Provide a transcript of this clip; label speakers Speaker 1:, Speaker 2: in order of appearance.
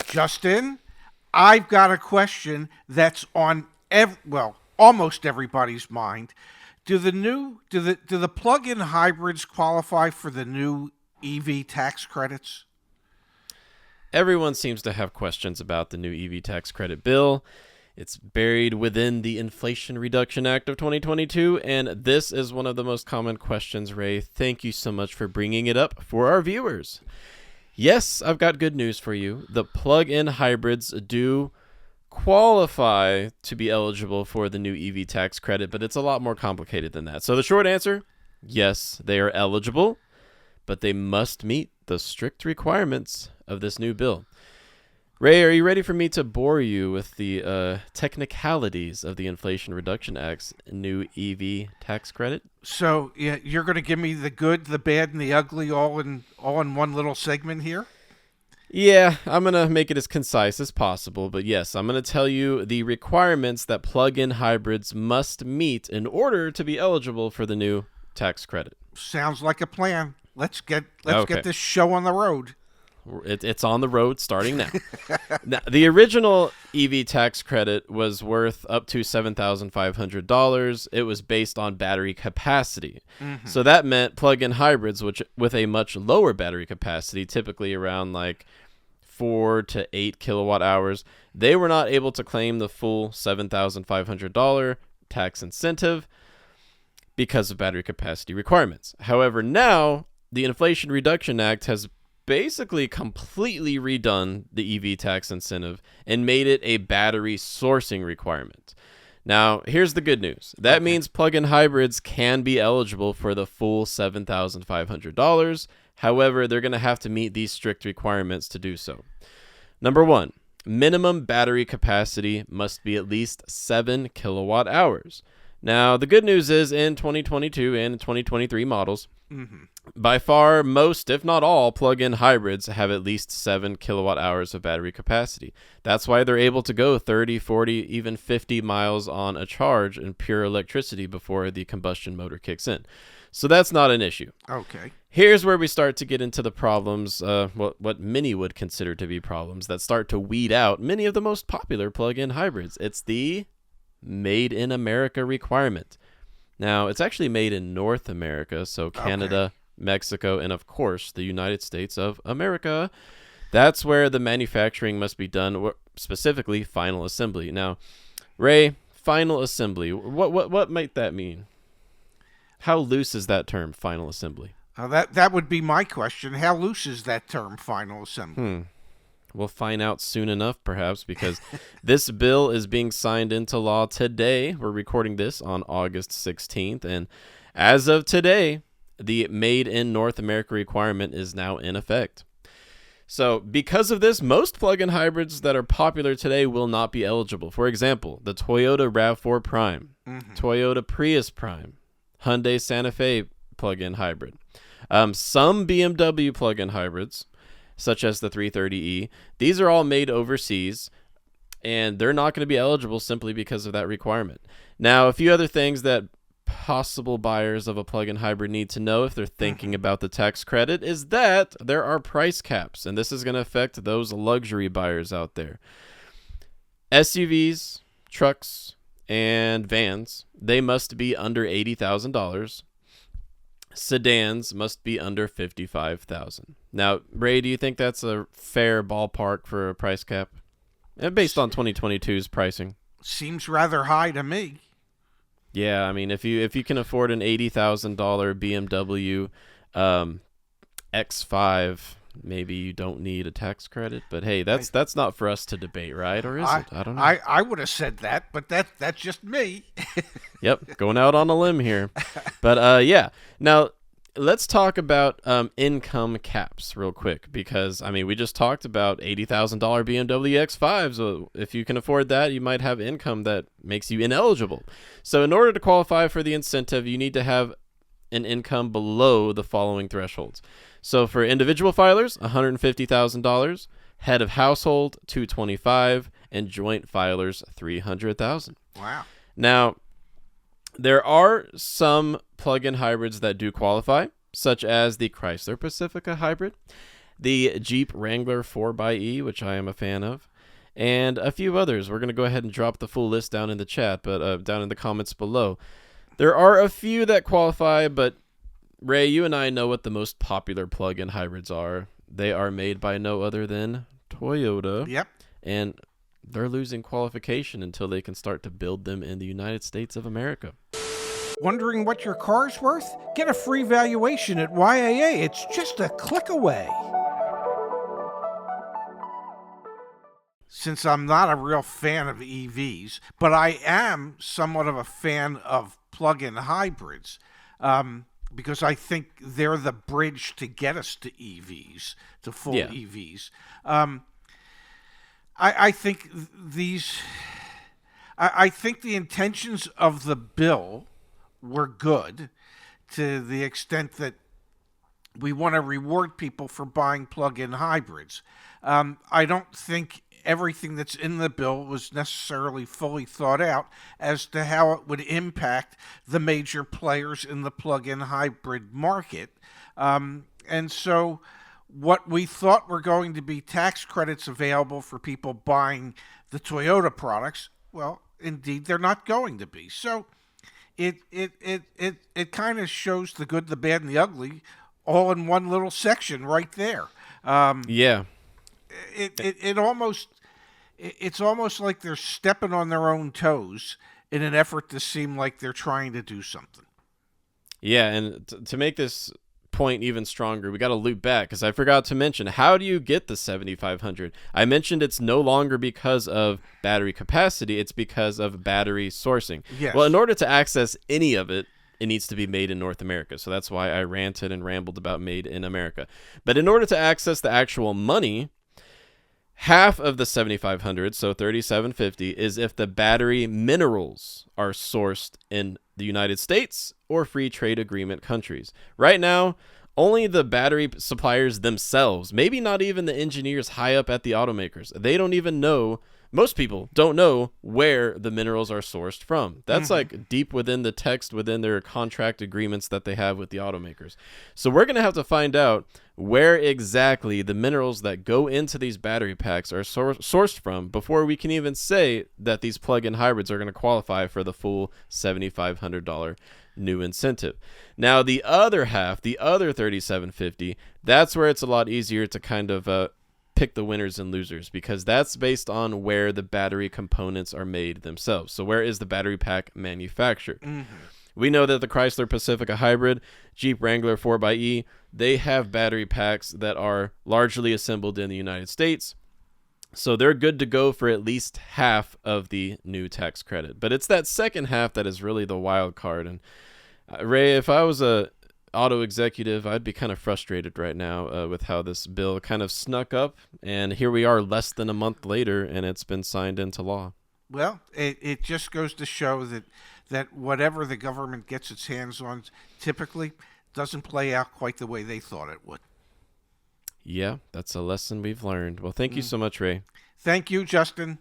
Speaker 1: Justin, I've got a question that's on almost everybody's mind. Do the plug-in hybrids qualify for the new EV tax credits?
Speaker 2: Everyone seems to have questions about the new EV tax credit bill. It's buried within the Inflation Reduction Act of 2022, and this is one of the most common questions, Ray. Thank you so much for bringing it up for our viewers. Yes, I've got good news for you. The plug-in hybrids do qualify to be eligible for the new EV tax credit, but it's a lot more complicated than that. So the short answer, yes, they are eligible, but they must meet the strict requirements of this new bill. Ray, are you ready for me to bore you with the technicalities of the Inflation Reduction Act's new EV tax credit?
Speaker 1: So yeah, you're going to give me the good, the bad, and the ugly all in one little segment here?
Speaker 2: Yeah, I'm going to make it as concise as possible, but yes, I'm going to tell you the requirements that plug-in hybrids must meet in order to be eligible for the new tax credit.
Speaker 1: Sounds like a plan. Let's get
Speaker 2: Okay.
Speaker 1: this show on the road.
Speaker 2: It's on the road starting now. Now, the original EV tax credit was worth up to $7,500. It was based on battery capacity. So that meant plug-in hybrids, which with a much lower battery capacity, typically around like 4 to 8 kilowatt hours, they were not able to claim the full $7,500 tax incentive because of battery capacity requirements. However, now the Inflation Reduction Act has basically completely redone the EV tax incentive and made it a battery sourcing requirement. Now, here's the good news. That means plug-in hybrids can be eligible for the full $7,500. However, they're going to have to meet these strict requirements to do so. Number one, minimum battery capacity must be at least 7 kilowatt hours. Now, the good news is in 2022 and 2023 models, by far most, if not all, plug-in hybrids have at least 7 kilowatt hours of battery capacity. That's why they're able to go 30, 40, even 50 miles on a charge in pure electricity before the combustion motor kicks in. So that's not an issue.
Speaker 1: Okay.
Speaker 2: Here's where we start to get into the problems, what many would consider to be problems that start to weed out many of the most popular plug-in hybrids. It's the Made in America requirement. Now, it's actually made in North America, so Canada, Mexico, and of course, the United States of America. That's where the manufacturing must be done, specifically final assembly. Now, Ray, final assembly, what might that mean? How loose is that term, final assembly?
Speaker 1: That would be my question. How loose is that term, final assembly?
Speaker 2: We'll find out soon enough, perhaps, because this bill is being signed into law today. We're recording this on August 16th, and as of today, the Made in North America requirement is now in effect. So because of this, most plug-in hybrids that are popular today will not be eligible. For example, the Toyota RAV4 Prime, Toyota Prius Prime, Hyundai Santa Fe plug-in hybrid, some BMW plug-in hybrids, such as the 330e. These are all made overseas, and they're not going to be eligible simply because of that requirement. Now, a few other things that possible buyers of a plug-in hybrid need to know if they're thinking about the tax credit is that there are price caps, and this is going to affect those luxury buyers out there. SUVs, trucks, and vans, they must be under $80,000. Sedans must be under $55,000. Now, Ray, do you think that's a fair ballpark for a price cap? And based on 2022's pricing.
Speaker 1: Seems rather high to me.
Speaker 2: Yeah, I mean, if you can afford an $80,000 BMW X5, maybe you don't need a tax credit. But hey, that's not for us to debate, right? Or is it? I don't know.
Speaker 1: I would have said that, but that's just me.
Speaker 2: Yep, going out on a limb here. But yeah. Now, let's talk about income caps real quick, because, I mean, we just talked about $80,000 BMW X5. So if you can afford that, you might have income that makes you ineligible. So in order to qualify for the incentive, you need to have an income below the following thresholds. So for individual filers, $150,000, head of household, $225,000, and joint filers, $300,000.
Speaker 1: Wow.
Speaker 2: Now, there are some plug-in hybrids that do qualify, such as the Chrysler Pacifica hybrid. the Jeep Wrangler 4xe, which I am a fan of, and a few others. We're going to go ahead and drop the full list down in the chat, but down in the comments below. There are a few that qualify, but Ray, you and I know what the most popular plug-in hybrids are. They are made by no other than Toyota.
Speaker 1: Yep.
Speaker 2: And they're losing qualification until they can start to build them in the United States of America.
Speaker 1: Wondering what your car's worth? Get a free valuation at YAA. It's just a click away. Since I'm not a real fan of EVs, but I am somewhat of a fan of plug-in hybrids, because I think they're the bridge to get us to EVs, to full EVs. I think I think the intentions of the bill were good, to the extent that we want to reward people for buying plug-in hybrids. I don't think everything that's in the bill was necessarily fully thought out as to how it would impact the major players in the plug-in hybrid market. And so what we thought were going to be tax credits available for people buying the Toyota products, well, indeed, they're not going to be. So it kind of shows the good, the bad, and the ugly all in one little section right there. It's almost like they're stepping on their own toes in an effort to seem like they're trying to do something.
Speaker 2: Yeah, and to make this point even stronger, we got to loop back, because I forgot to mention, how do you get the 7500? I mentioned it's no longer because of battery capacity, it's because of battery sourcing.
Speaker 1: Yes.
Speaker 2: Well, in order to access any of it, it needs to be made in North America. So that's why I ranted and rambled about made in America. But in order to access the actual money, half of the 7500, so 3750, is if the battery minerals are sourced in the United States or free trade agreement countries. Right now, only the battery suppliers themselves, maybe not even the engineers high up at the automakers, they don't even know, most people don't know where the minerals are sourced from. That's like deep within the text, within their contract agreements that they have with the automakers. So we're going to have to find out where exactly the minerals that go into these battery packs are sourced from before we can even say that these plug-in hybrids are going to qualify for the full $7,500 new incentive. Now, the other half, the other $3,750, that's where it's a lot easier to kind of pick the winners and losers, because that's based on where the battery components are made themselves. So where is the battery pack manufactured? We know that the Chrysler Pacifica Hybrid, Jeep Wrangler 4xe, they have battery packs that are largely assembled in the United States. So they're good to go for at least half of the new tax credit. But it's that second half that is really the wild card. And Ray, if I was a auto executive, I'd be kind of frustrated right now with how this bill kind of snuck up, and here we are less than a month later, and it's been signed into law.
Speaker 1: Well, it just goes to show that whatever the government gets its hands on typically doesn't play out quite the way they thought it would.
Speaker 2: Yeah, that's a lesson we've learned. Well, thank you so much, Ray.
Speaker 1: Thank you, Justin.